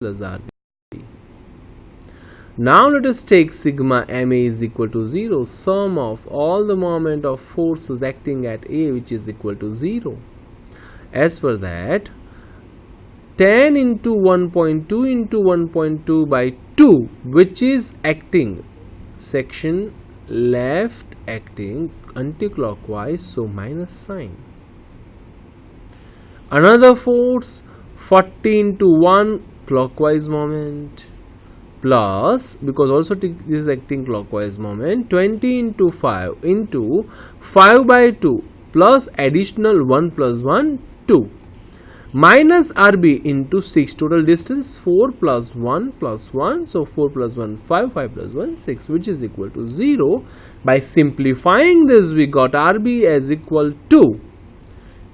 plus RB. Now let us take sigma MA is equal to 0, sum of all the moment of forces acting at A, which is equal to 0. As per that, 10 into 1.2 into 1.2 by 2, which is acting section left acting anti-clockwise, so minus sign. Another force 40 into 1 clockwise moment plus, because also this is acting clockwise moment, 20 into 5 into 5 by 2 plus additional 1 plus 1 2 minus RB into 6, total distance 4 plus 1 plus 1, so 4 plus 1 5, 5 plus 1 6, which is equal to 0. By simplifying this, we got RB as equal to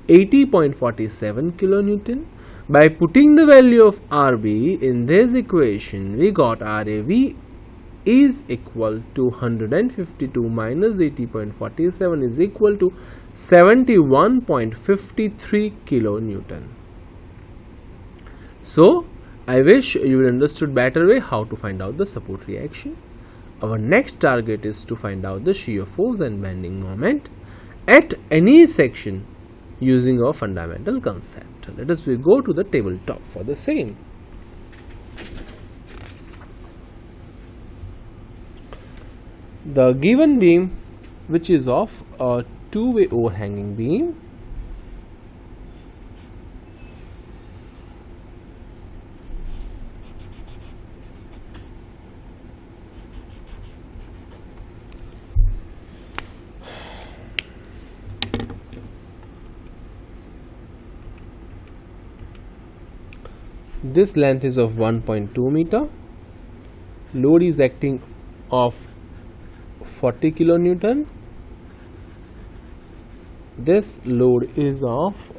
80.47 kilonewton. By putting the value of RB in this equation, we got RAV is equal to 152 minus 80.47 is equal to 71.53 kilonewton. So, I wish you will understood better way how to find out the support reaction. Our next target is to find out the shear force and bending moment at any section using our fundamental concept. Let us go to the tabletop for the same. The given beam, which is of a two-way overhanging beam, this length is of 1.2 meter, load is acting of 40 kilonewton, this load is of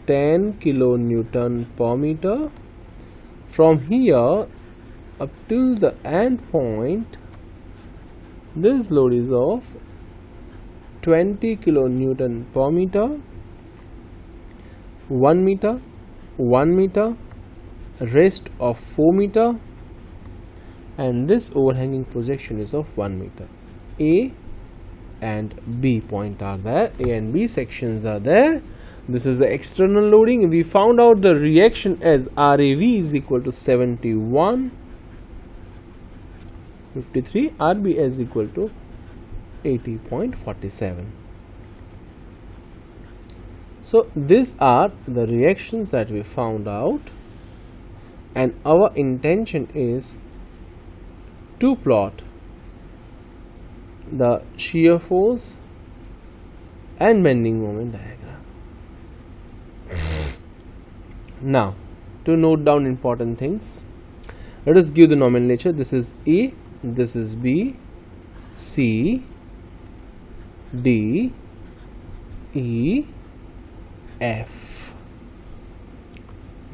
10 kilonewton per meter. From here up to the end point, this load is of 20 kilonewton per meter, 1 meter, 1 meter, rest of 4 meter, and this overhanging projection is of 1 meter. A and B point are there, A and B sections are there. This is the external loading. We found out the reaction as RAV is equal to 71.53, RB is equal to 80.47. So these are the reactions that we found out, and our intention is to plot the shear force and bending moment diagram. Now, to note down important things, let us give the nomenclature. This is A, this is B, C, D, E, F.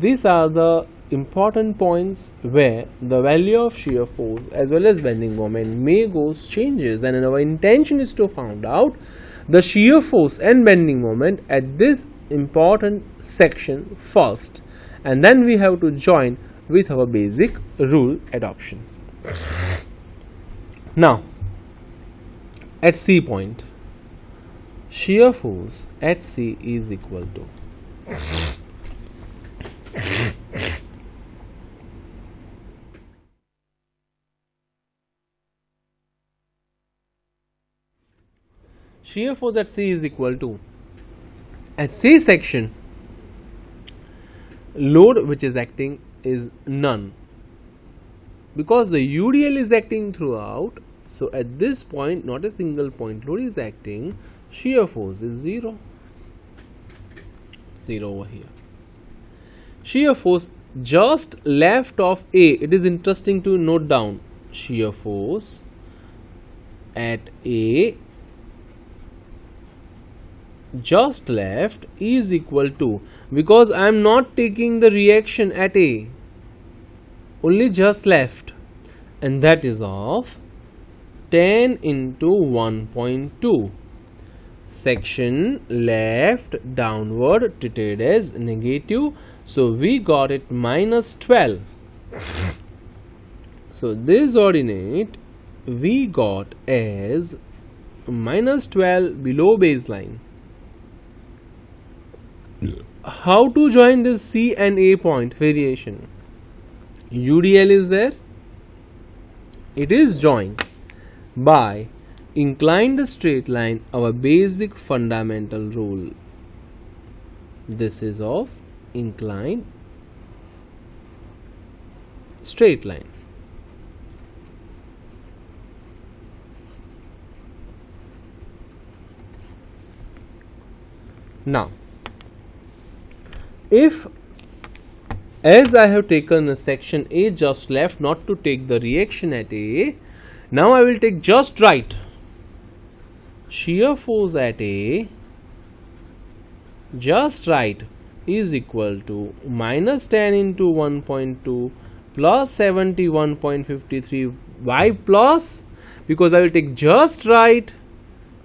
These are the important points where the value of shear force as well as bending moment may go changes, and our intention is to find out the shear force and bending moment at this important section first, and then we have to join with our basic rule adoption. Now, at C point, shear force at C is equal to shear force at C is equal to, at C section, load which is acting is none, because the UDL is acting throughout. So at this point, not a single point load is acting, shear force is 0. 0 over here. Shear force just left of A, it is interesting to note down, shear force at A just left is equal to, because I am not taking the reaction at A, only just left, and that is of 10 into 1.2. Section left downward treated as negative, so we got it minus 12. So this ordinate we got as minus 12 below baseline. How to join this C and A point variation? UDL is there. It is joined by inclined straight line, our basic fundamental rule. This is of inclined straight line. Now, if as I have taken a section A just left not to take the reaction at A, now I will take just right. Shear force at A just right is equal to minus 10 into 1.2 plus 71.53. Why plus? Because I will take just right.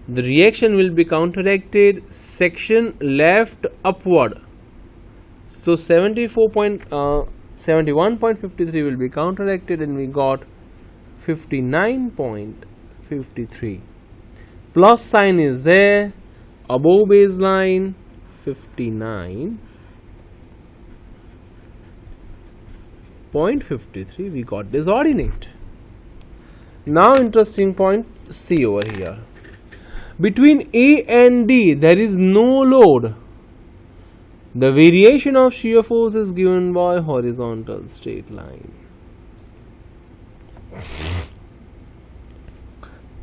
The reaction will be counteracted, section left upward. So 71.53 will be counteracted and we got 59.53. Plus sign is there, above baseline 59.53. We got this ordinate. Now interesting point, see over here. Between A and D there is no load. The variation of shear force is given by horizontal straight line.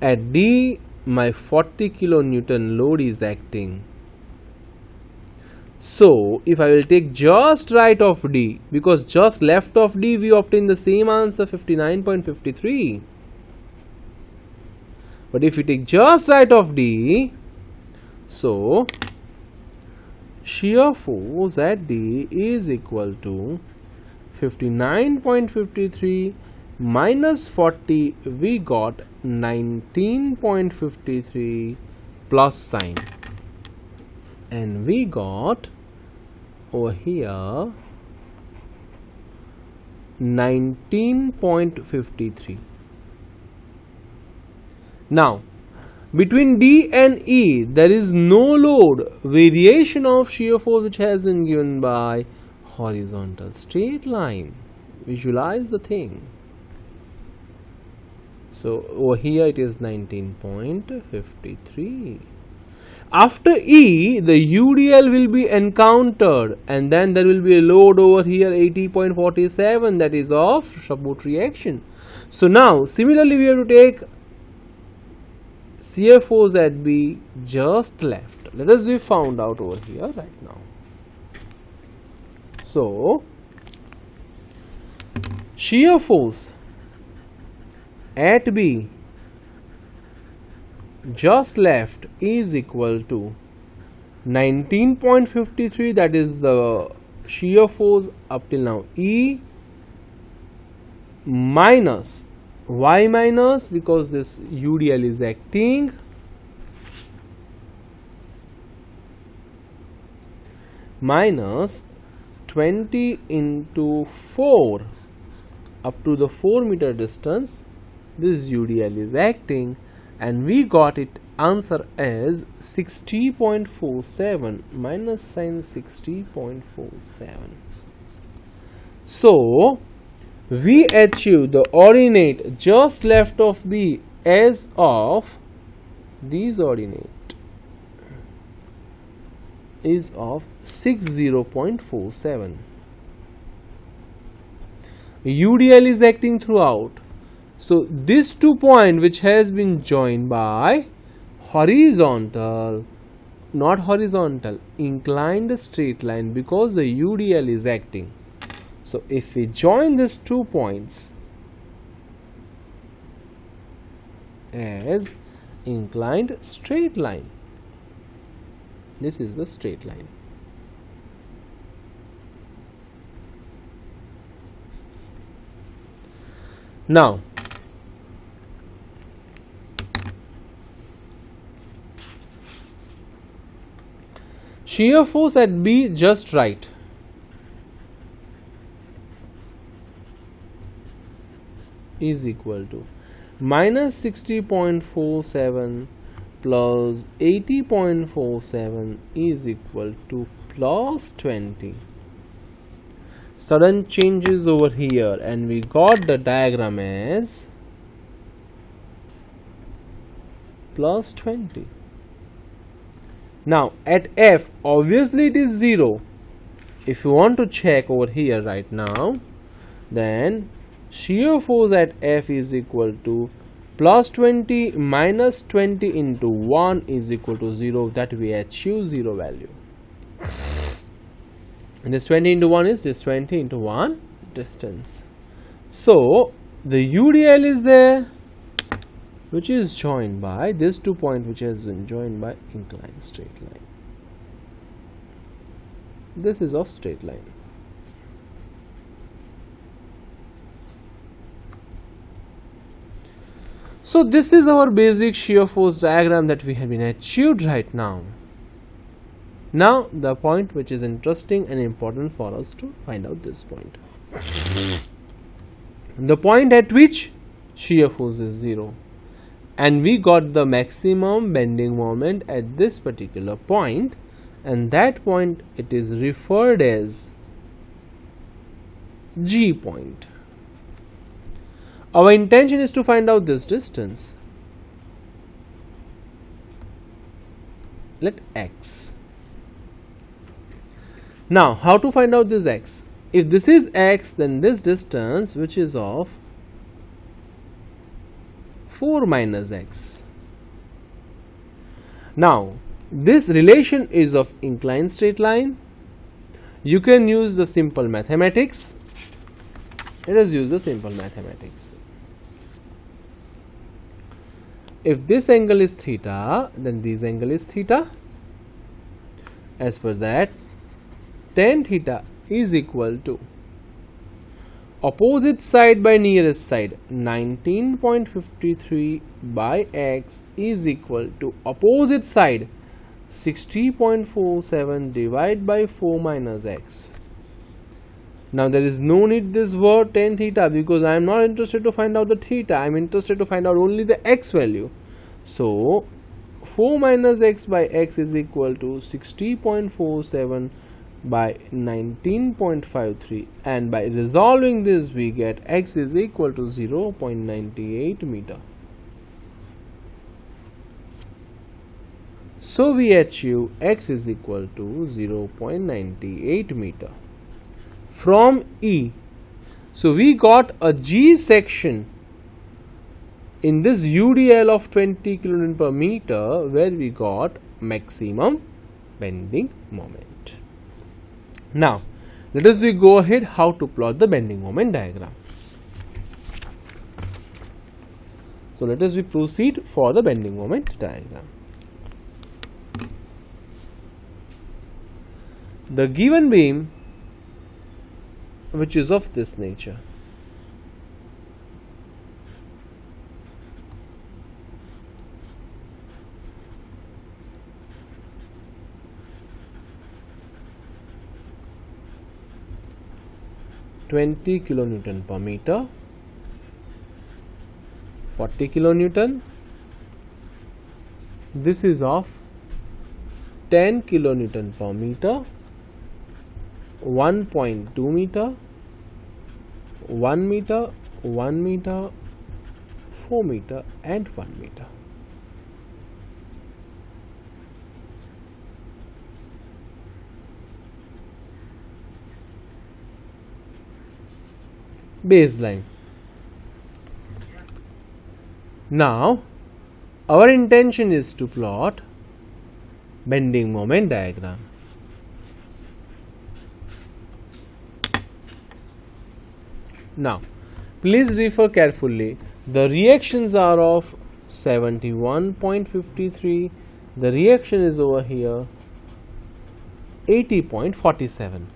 At D, my 40 kilonewton load is acting. So, if I will take just right of D, because just left of D we obtain the same answer 59.53. But if we take just right of D, so shear force at D is equal to 59.53 minus 40, we got 19.53 plus sign, and we got over here 19.53. Now, between D and E, there is no load. Variation of shear force which has been given by horizontal straight line. Visualize the thing. So, over here it is 19.53. After E, the UDL will be encountered and then there will be a load over here 80.47, that is of support reaction. So, now similarly we have to take shear force at B just left. Let us be found out over here right now. So, shear force at B just left is equal to 19.53, that is the shear force up till now, E minus Y minus, because this UDL is acting, minus 20 into 4 up to the 4 meter distance, this UDL is acting, and we got it answer as 60.47 minus sign 60.47. So, we achieve the ordinate just left of B as of these ordinate is of 60.47. UDL is acting throughout. So, this 2 point which has been joined by horizontal, not horizontal, inclined straight line, because the UDL is acting. So, if we join these 2 points as inclined straight line, this is the straight line. Now, shear force at B just right. is equal to minus 60.47 plus 80.47 is equal to plus 20. Sudden changes over here, and we got the diagram as plus 20. Now at F, obviously it is 0. If you want to check over here right now, then shear force at F is equal to plus 20 minus 20 into 1 is equal to 0. That we achieve 0 value. And this 20 into 1 is this 20 into 1 distance. So the UDL is there, which is joined by this 2 point, which has been joined by inclined straight line. This is of straight line. So this is our basic shear force diagram that we have been achieved right now. Now the point which is interesting and important for us to find out this point. The point at which shear force is 0. And we got the maximum bending moment at this particular point, and that point it is referred as G point. Our intention is to find out this distance. Let x. Now how to find out this x? If this is x, then this distance, which is of 4 minus x. Now this relation is of inclined straight line. You can use the simple mathematics. Let us use the simple mathematics. If this angle is theta, then this angle is theta. As per that, tan theta is equal to opposite side by nearest side, 19.53 by x is equal to opposite side 60.47 divided by 4 minus x. Now there is no need this word tan theta, because I am not interested to find out the theta. I am interested to find out only the x value. So 4 minus x by x is equal to 60.47 by 19.53, and by resolving this we get x is equal to 0.98 meter. So we achieve x is equal to 0.98 meter from E. So we got a G section in this UDL of 20 kN per meter, where we got maximum bending moment. Now let us go ahead how to plot the bending moment diagram. So let us proceed for the bending moment diagram. The given beam, which is of this nature, (20 kilonewton per meter), 40 kilonewton. This is of 10 kilonewton per meter, 1.2 meter, 1 meter, 1 meter, 4 meter and 1 meter. Baseline. Now our intention is to plot bending moment diagram. Now please refer carefully. The reactions are of 71.53. The reaction is over here 80.47.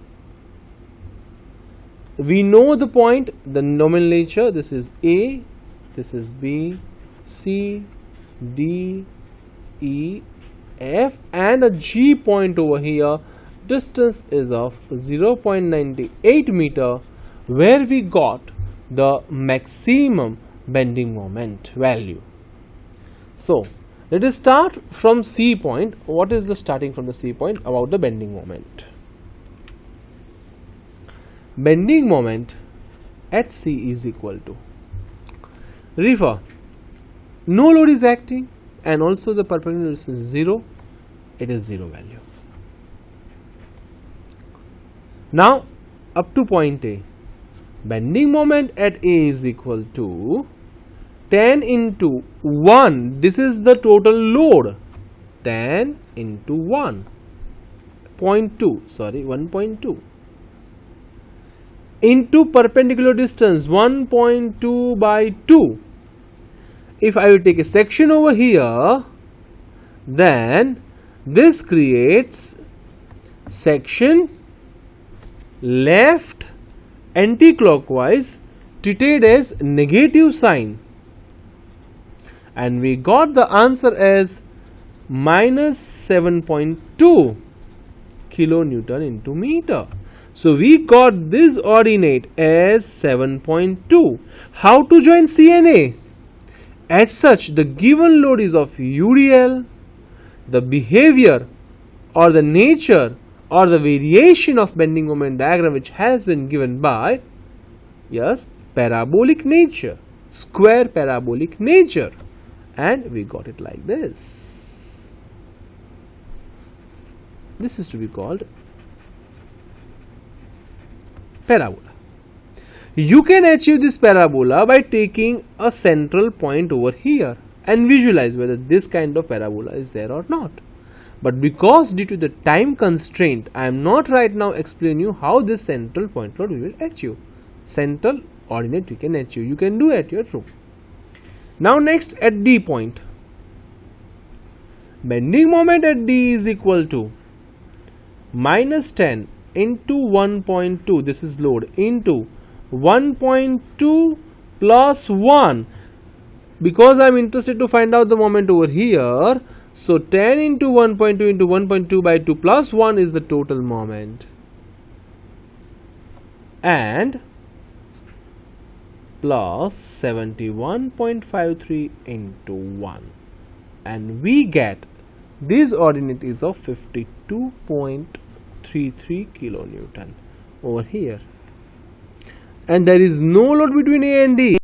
We know the point, the nomenclature. This is A, this is B, C, D, E, F and a G point over here. Distance is of 0.98 meter, where we got the maximum bending moment value. So let us start from C point. What is the starting from the C point about the bending moment? Bending moment at C is equal to, refer, no load is acting and also the perpendicular is 0, it is 0 value. Now up to point A, bending moment at A is equal to 10 into 1, this is the total load, 10 into 1.2 into perpendicular distance 1.2 by 2. If I will take a section over here, then this creates section left anti-clockwise treated as negative sign, and we got the answer as minus 7.2 kilonewton into meter. So we got this ordinate as 7.2. How to join C and A? As such, the given load is of UDL, the behavior or the nature or the variation of bending moment diagram which has been given by, yes, parabolic nature, square parabolic nature, and we got it like this. This is to be called parabola. You can achieve this parabola by taking a central point over here and visualize whether this kind of parabola is there or not. But because due to the time constraint, I am not right now explaining you how this central point load we will achieve. Central ordinate we can achieve. You can do at your room. Now next at D point, bending moment at D is equal to minus 10 into 1.2, this is load, into 1.2 plus 1, because I am interested to find out the moment over here. So 10 into 1.2 into 1.2 by 2 plus 1 is the total moment, and plus 71.53 into 1, and we get this ordinate is of 52.33 kilonewton over here, and there is no load between A and D.